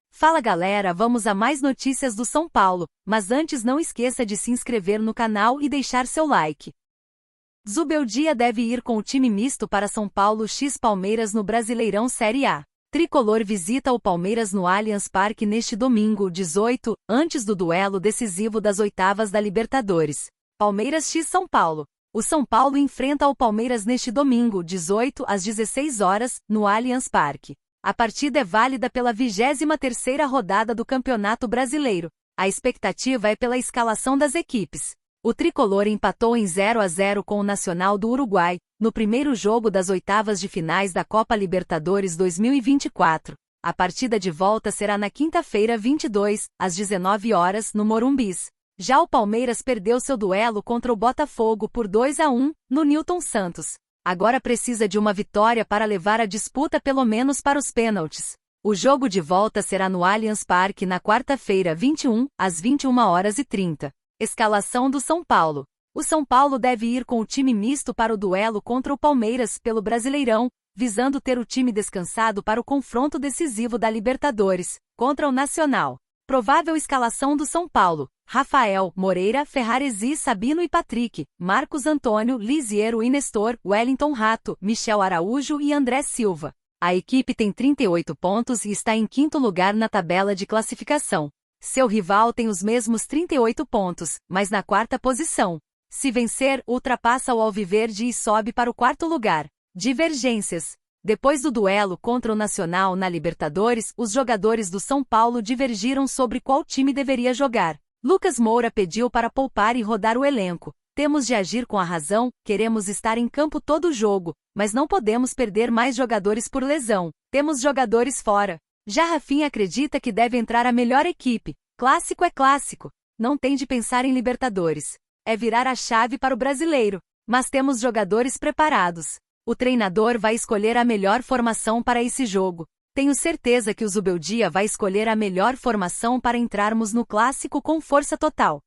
Fala galera, vamos a mais notícias do São Paulo, mas antes não esqueça de se inscrever no canal e deixar seu like. Zubeldia deve ir com o time misto para São Paulo x Palmeiras no Brasileirão Série A. Tricolor visita o Palmeiras no Allianz Parque neste domingo, 18, antes do duelo decisivo das oitavas da Libertadores. Palmeiras x São Paulo. O São Paulo enfrenta o Palmeiras neste domingo, 18, às 16 horas, no Allianz Parque. A partida é válida pela 23ª rodada do Campeonato Brasileiro. A expectativa é pela escalação das equipes. O tricolor empatou em 0-0 com o Nacional do Uruguai, no primeiro jogo das oitavas de finais da Copa Libertadores 2024. A partida de volta será na quinta-feira 22, às 19 horas, no Morumbis. Já o Palmeiras perdeu seu duelo contra o Botafogo por 2-1, no Newton Santos. Agora precisa de uma vitória para levar a disputa pelo menos para os pênaltis. O jogo de volta será no Allianz Parque na quarta-feira 21, às 21h30. Escalação do São Paulo. O São Paulo deve ir com o time misto para o duelo contra o Palmeiras pelo Brasileirão, visando ter o time descansado para o confronto decisivo da Libertadores, contra o Nacional. Provável escalação do São Paulo: Rafael, Moreira, Ferraresi, Sabino e Patrick, Marcos Antônio, Lisiero e Nestor, Wellington Rato, Michel Araújo e André Silva. A equipe tem 38 pontos e está em quinto lugar na tabela de classificação. Seu rival tem os mesmos 38 pontos, mas na quarta posição. Se vencer, ultrapassa o Alviverde e sobe para o quarto lugar. Divergências. Depois do duelo contra o Nacional na Libertadores, os jogadores do São Paulo divergiram sobre qual time deveria jogar. Lucas Moura pediu para poupar e rodar o elenco. Temos de agir com a razão, queremos estar em campo todo o jogo, mas não podemos perder mais jogadores por lesão. Temos jogadores fora. Já Rafinha acredita que deve entrar a melhor equipe. Clássico é clássico. Não tem de pensar em Libertadores. É virar a chave para o Brasileiro. Mas temos jogadores preparados. O treinador vai escolher a melhor formação para esse jogo. Tenho certeza que o Zubeldia vai escolher a melhor formação para entrarmos no Clássico com força total.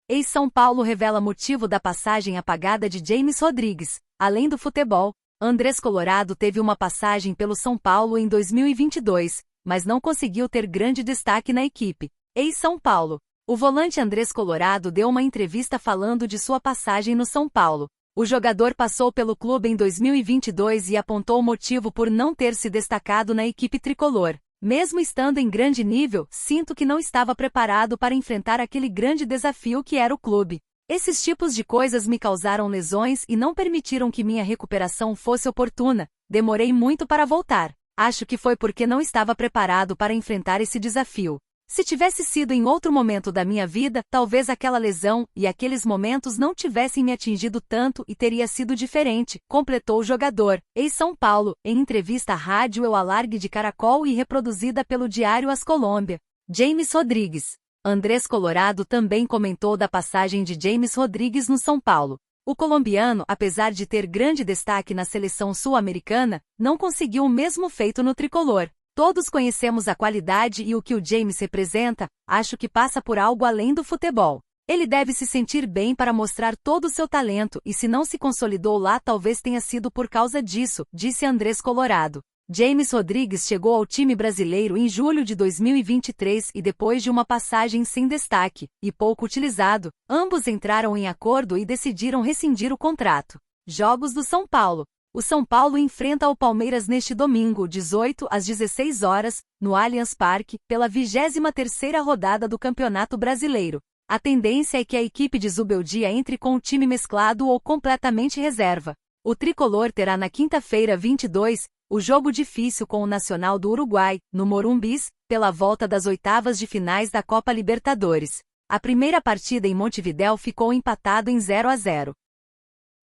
Ex-São Paulo revela motivo da passagem apagada de James Rodrigues. Além do futebol, Andrés Colorado teve uma passagem pelo São Paulo em 2022, mas não conseguiu ter grande destaque na equipe. Ex-São Paulo. O volante Andrés Colorado deu uma entrevista falando de sua passagem no São Paulo. O jogador passou pelo clube em 2022 e apontou o motivo por não ter se destacado na equipe tricolor. Mesmo estando em grande nível, sinto que não estava preparado para enfrentar aquele grande desafio que era o clube. Esses tipos de coisas me causaram lesões e não permitiram que minha recuperação fosse oportuna. Demorei muito para voltar. Acho que foi porque não estava preparado para enfrentar esse desafio. Se tivesse sido em outro momento da minha vida, talvez aquela lesão e aqueles momentos não tivessem me atingido tanto e teria sido diferente, completou o jogador. Ex-São Paulo, em entrevista à rádio El Alargue de Caracol e reproduzida pelo Diário As Colômbia. James Rodrigues. Andrés Colorado também comentou da passagem de James Rodrigues no São Paulo. O colombiano, apesar de ter grande destaque na seleção sul-americana, não conseguiu o mesmo feito no tricolor. Todos conhecemos a qualidade e o que o James representa, acho que passa por algo além do futebol. Ele deve se sentir bem para mostrar todo o seu talento e se não se consolidou lá talvez tenha sido por causa disso, disse Andrés Colorado. James Rodrigues chegou ao time brasileiro em julho de 2023 e depois de uma passagem sem destaque, e pouco utilizado, ambos entraram em acordo e decidiram rescindir o contrato. Jogos do São Paulo. O São Paulo enfrenta o Palmeiras neste domingo, 18, às 16 horas, no Allianz Parque, pela 23ª rodada do Campeonato Brasileiro. A tendência é que a equipe de Zubeldia entre com o time mesclado ou completamente reserva. O tricolor terá na quinta-feira 22, o jogo difícil com o Nacional do Uruguai, no Morumbis, pela volta das oitavas de finais da Copa Libertadores. A primeira partida em Montevidéu ficou empatado em 0-0.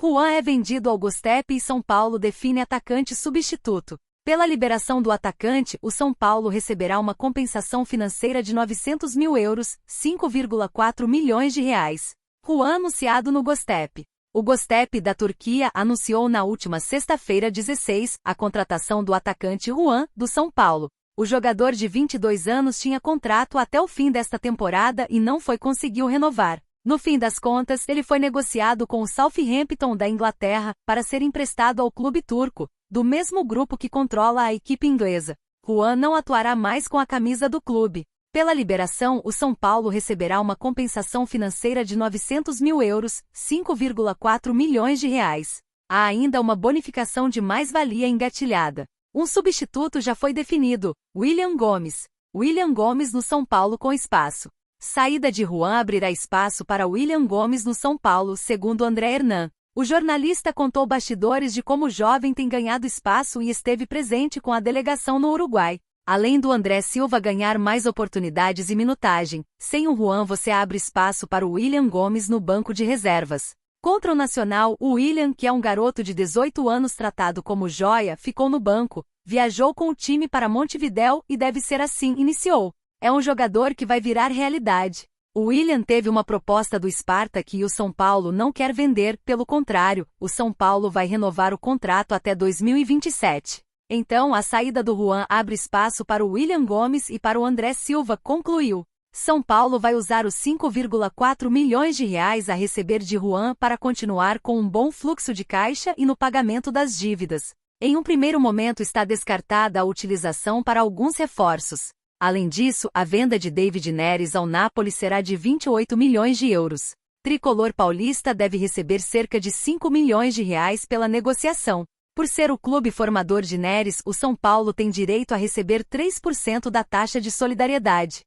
Juan é vendido ao Gostep e São Paulo define atacante substituto. Pela liberação do atacante, o São Paulo receberá uma compensação financeira de 900 mil euros, 5,4 milhões de reais. Juan anunciado no Gostep. O Gostep da Turquia anunciou na última sexta-feira 16 a contratação do atacante Juan, do São Paulo. O jogador de 22 anos tinha contrato até o fim desta temporada e não conseguiu renovar. No fim das contas, ele foi negociado com o Southampton da Inglaterra para ser emprestado ao clube turco, do mesmo grupo que controla a equipe inglesa. Juan não atuará mais com a camisa do clube. Pela liberação, o São Paulo receberá uma compensação financeira de 900 mil euros, 5,4 milhões de reais. Há ainda uma bonificação de mais-valia engatilhada. Um substituto já foi definido, William Gomes. William Gomes no São Paulo com espaço. Saída de Juan abrirá espaço para William Gomes no São Paulo, segundo André Hernan. O jornalista contou bastidores de como o jovem tem ganhado espaço e esteve presente com a delegação no Uruguai. Além do André Silva ganhar mais oportunidades e minutagem, sem o Juan você abre espaço para o William Gomes no banco de reservas. Contra o Nacional, o William, que é um garoto de 18 anos tratado como joia, ficou no banco, viajou com o time para Montevidéu e deve ser assim, iniciou. É um jogador que vai virar realidade. O William teve uma proposta do Spartak e o São Paulo não quer vender, pelo contrário, o São Paulo vai renovar o contrato até 2027. Então a saída do Juan abre espaço para o William Gomes e para o André Silva, concluiu. São Paulo vai usar os 5,4 milhões de reais a receber de Juan para continuar com um bom fluxo de caixa e no pagamento das dívidas. Em um primeiro momento está descartada a utilização para alguns reforços. Além disso, a venda de David Neres ao Napoli será de 28 milhões de euros. Tricolor paulista deve receber cerca de 5 milhões de reais pela negociação. Por ser o clube formador de Neres, o São Paulo tem direito a receber 3% da taxa de solidariedade.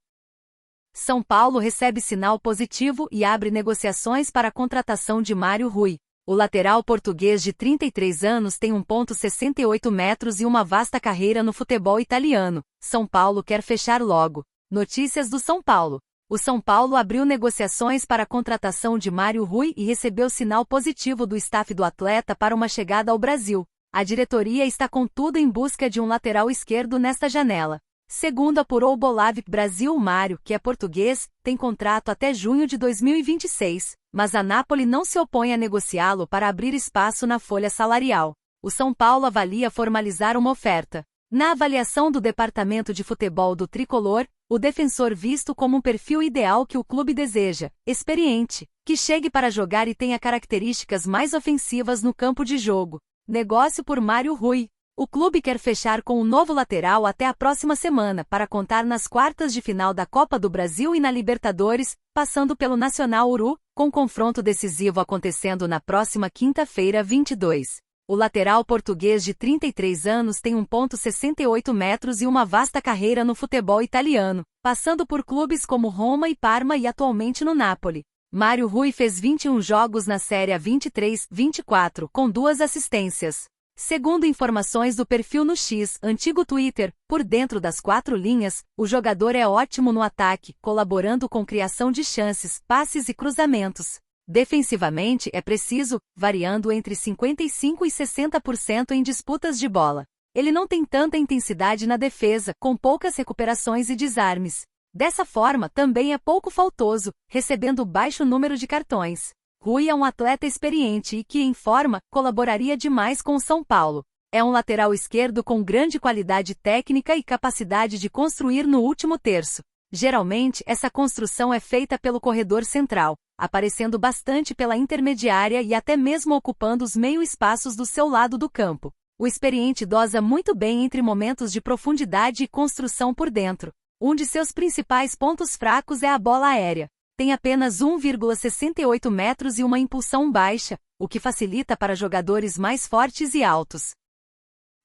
São Paulo recebe sinal positivo e abre negociações para a contratação de Mário Rui. O lateral português de 33 anos tem 1,68 metros e uma vasta carreira no futebol italiano. São Paulo quer fechar logo. Notícias do São Paulo. O São Paulo abriu negociações para a contratação de Mário Rui e recebeu sinal positivo do staff do atleta para uma chegada ao Brasil. A diretoria está contudo em busca de um lateral esquerdo nesta janela. Segundo apurou o Bolavik Brasil, o Mário, que é português, tem contrato até junho de 2026, mas a Napoli não se opõe a negociá-lo para abrir espaço na folha salarial. O São Paulo avalia formalizar uma oferta. Na avaliação do departamento de futebol do Tricolor, o defensor visto como um perfil ideal que o clube deseja, experiente, que chegue para jogar e tenha características mais ofensivas no campo de jogo. Negócio por Mário Rui. O clube quer fechar com o novo lateral até a próxima semana para contar nas quartas de final da Copa do Brasil e na Libertadores, passando pelo Nacional Uru, com confronto decisivo acontecendo na próxima quinta-feira, 22. O lateral português de 33 anos tem 1,68 metros e uma vasta carreira no futebol italiano, passando por clubes como Roma e Parma e atualmente no Napoli. Mário Rui fez 21 jogos na Série A 23-24, com 2 assistências. Segundo informações do perfil no X, antigo Twitter, por dentro das 4 linhas, o jogador é ótimo no ataque, colaborando com criação de chances, passes e cruzamentos. Defensivamente é preciso, variando entre 55% e 60% em disputas de bola. Ele não tem tanta intensidade na defesa, com poucas recuperações e desarmes. Dessa forma, também é pouco faltoso, recebendo baixo número de cartões. Rui é um atleta experiente e que, em forma, colaboraria demais com o São Paulo. É um lateral esquerdo com grande qualidade técnica e capacidade de construir no último terço. Geralmente, essa construção é feita pelo corredor central, aparecendo bastante pela intermediária e até mesmo ocupando os meio-espaços do seu lado do campo. O experiente dosa muito bem entre momentos de profundidade e construção por dentro. Um de seus principais pontos fracos é a bola aérea. Tem apenas 1,68 metros e uma impulsão baixa, o que facilita para jogadores mais fortes e altos.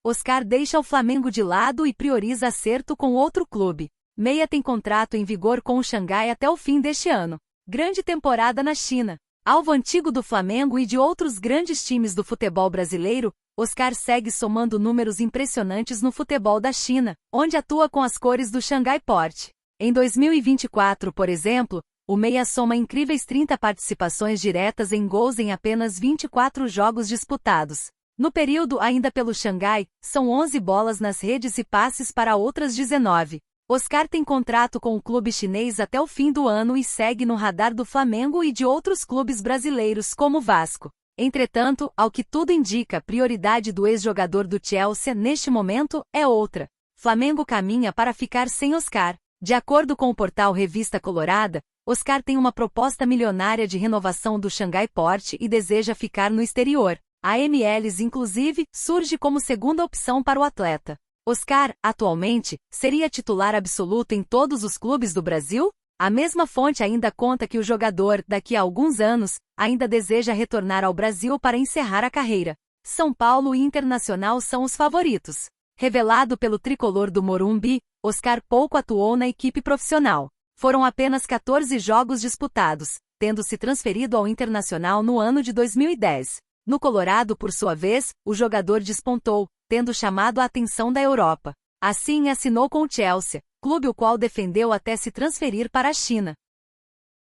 Oscar deixa o Flamengo de lado e prioriza acerto com outro clube. Meia tem contrato em vigor com o Xangai até o fim deste ano. Grande temporada na China. Alvo antigo do Flamengo e de outros grandes times do futebol brasileiro, Oscar segue somando números impressionantes no futebol da China, onde atua com as cores do Xangai Port. Em 2024, por exemplo, o meia soma incríveis 30 participações diretas em gols em apenas 24 jogos disputados. No período ainda pelo Xangai, são 11 bolas nas redes e passes para outras 19. Oscar tem contrato com o clube chinês até o fim do ano e segue no radar do Flamengo e de outros clubes brasileiros como o Vasco. Entretanto, ao que tudo indica, a prioridade do ex-jogador do Chelsea neste momento é outra. Flamengo caminha para ficar sem Oscar. De acordo com o portal Revista Colorada, Oscar tem uma proposta milionária de renovação do Xangai Port e deseja ficar no exterior. A MLS, inclusive, surge como segunda opção para o atleta. Oscar, atualmente, seria titular absoluto em todos os clubes do Brasil? A mesma fonte ainda conta que o jogador, daqui a alguns anos, ainda deseja retornar ao Brasil para encerrar a carreira. São Paulo e Internacional são os favoritos. Revelado pelo tricolor do Morumbi, Oscar pouco atuou na equipe profissional. Foram apenas 14 jogos disputados, tendo se transferido ao Internacional no ano de 2010. No Colorado, por sua vez, o jogador despontou, tendo chamado a atenção da Europa. Assim, assinou com o Chelsea, clube o qual defendeu até se transferir para a China.